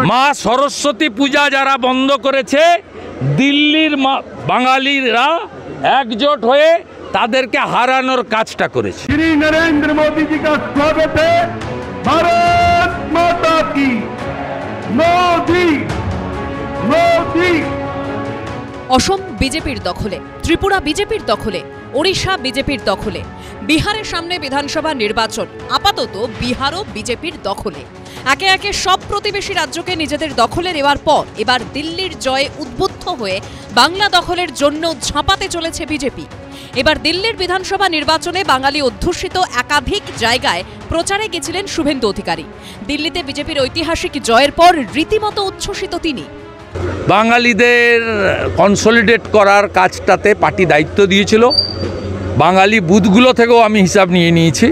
মা সরস্বতী পূজা যারা বন্ধ করেছে, দিল্লির বাঙালিরা একজোট হয়ে তাদেরকে হারানোর কাজটা করেছে। শ্রী নরেন্দ্র মোদী জি কা স্বাগত है। भारत माता की। মোদি মোদি। অসম বিজেপির দখলে, ত্রিপুরা বিজেপির দখলে, ওড়িশা বিজেপির দখলে, বিহারের সামনে বিধানসভা নির্বাচন, আপাতত বিহারও বিজেপির দখলে। একে একে সব প্রতিবেশী রাজ্যকে নিজেদের দখলে নেওয়ার পর এবার দিল্লির জয়ে উদ্বুদ্ধ হয়ে বাংলা দখলের জন্য ঝাঁপাতে চলেছে বিজেপি। এবার দিল্লির বিধানসভা নির্বাচনে বাঙালি অধ্যুষিত একাধিক জায়গায় প্রচারে গেছিলেন শুভেন্দু অধিকারী। দিল্লিতে বিজেপির ঐতিহাসিক জয়ের পর রীতিমতো উচ্ছ্বসিত তিনি। বাঙালিদের কনসলিডেট করার কাজটাতে পার্টি দায়িত্ব দিয়েছিল। বাঙালি বুথগুলো থেকেও আমি হিসাব নিয়ে নিয়েছি,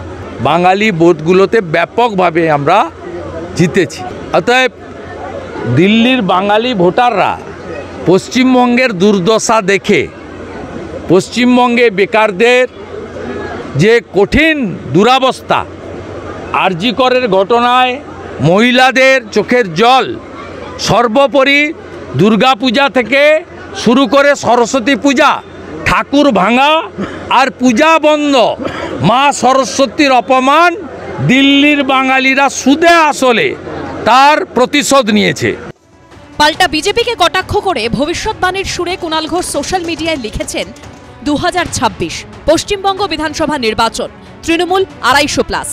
বাঙালি বুথগুলোতে ব্যাপকভাবে আমরা জিতেছি। অতএব দিল্লির বাঙালি ভোটাররা পশ্চিমবঙ্গের দুর্দশা দেখে, পশ্চিমবঙ্গে বেকারদের যে কঠিন দুরাবস্থা, আরজি করের ঘটনায় মহিলাদের চোখের জল, সর্বোপরি দুর্গাপূজা থেকে শুরু করে সরস্বতী পূজা, ঠাকুর ভাঙা আর পূজা বন্ধ, মা সরস্বতীর অপমান দিল্লির বাঙালিরা সুদে আসলে তার প্রতিশোধ নিয়েছে। পাল্টা বিজেপিকে কটাক্ষ করে ভবিষ্যৎবাণীর সুরে কুণাল ঘোষ সোশ্যাল মিডিয়ায় লিখেছেন, 2026 পশ্চিমবঙ্গ বিধানসভা নির্বাচন, তৃণমূল 250+,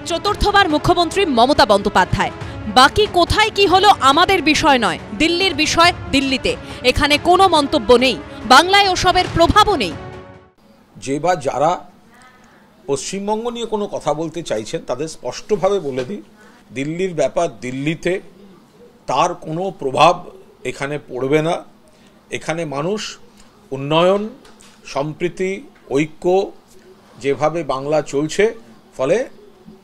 চতুর্থবার মুখ্যমন্ত্রী মমতা বন্দ্যোপাধ্যায়। বাকি কোথায় কি হলো আমাদের বিষয় নয়, দিল্লির বিষয় দিল্লিতে, এখানে কোনো মন্তব্য নেই, বাংলায় ওসবের প্রভাবও নেই। যে বা যারা পশ্চিমবঙ্গ নিয়ে কোনো কথা বলতে চাইছেন তাদের স্পষ্টভাবে বলে দিই, দিল্লির ব্যাপার দিল্লিতে, তার কোনো প্রভাব এখানে পড়বে না। এখানে মানুষ উন্নয়ন, সম্প্রীতি, ঐক্য যেভাবে বাংলা চলছে, ফলে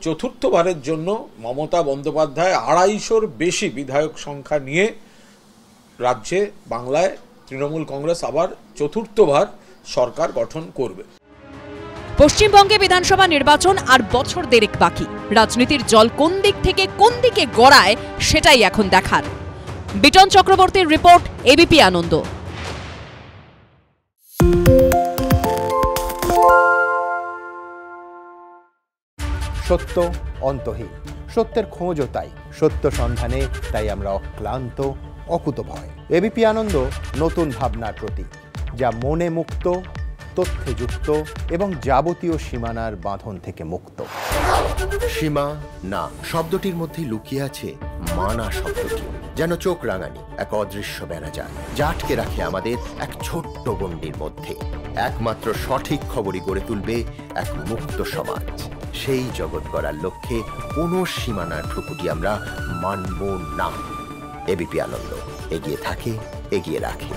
চতুর্থবারের জন্য মমতা বন্দ্যোপাধ্যায় 250-র বেশি বিধায়ক সংখ্যা নিয়ে রাজ্যে বাংলায় তৃণমূল কংগ্রেস আবার চতুর্থবার সরকার গঠন করবে। পশ্চিমবঙ্গে বিধানসভা নির্বাচন আর বছর দেড়েক বাকি। রাজনীতির জল কোন দিক থেকে কোন দিকে গড়ায় সেটাই এখন দেখার। বিটন চক্রবর্তীর রিপোর্ট, এবিপি আনন্দ। সত্য অন্তহীন, সত্যের খোঁজও তাই, সত্য সন্ধানে তাই আমরা অক্লান্ত, অকুতভয়। এবিপি আনন্দ নতুন ভাবনার প্রতীক, যা মনে মুক্ত, তথ্যে যুক্ত এবং যাবতীয় সীমানার বাঁধন থেকে মুক্ত। সীমা না শব্দটির মধ্যে লুকিয়ে আছে মানা শব্দটি, যেন চোখ রাঙানি এক অদৃশ্য বেড়াজাল, যা আটকে রাখে আমাদের এক ছোট্ট গণ্ডির মধ্যে। একমাত্র সঠিক খবরই গড়ে তুলবে এক মুক্ত সমাজ। সেই জগৎ গড়ার লক্ষ্যে কোনো সীমানার ঠুকুটি আমরা মানব না। এবিপি আনন্দ এগিয়ে থাকে, এগিয়ে রাখে।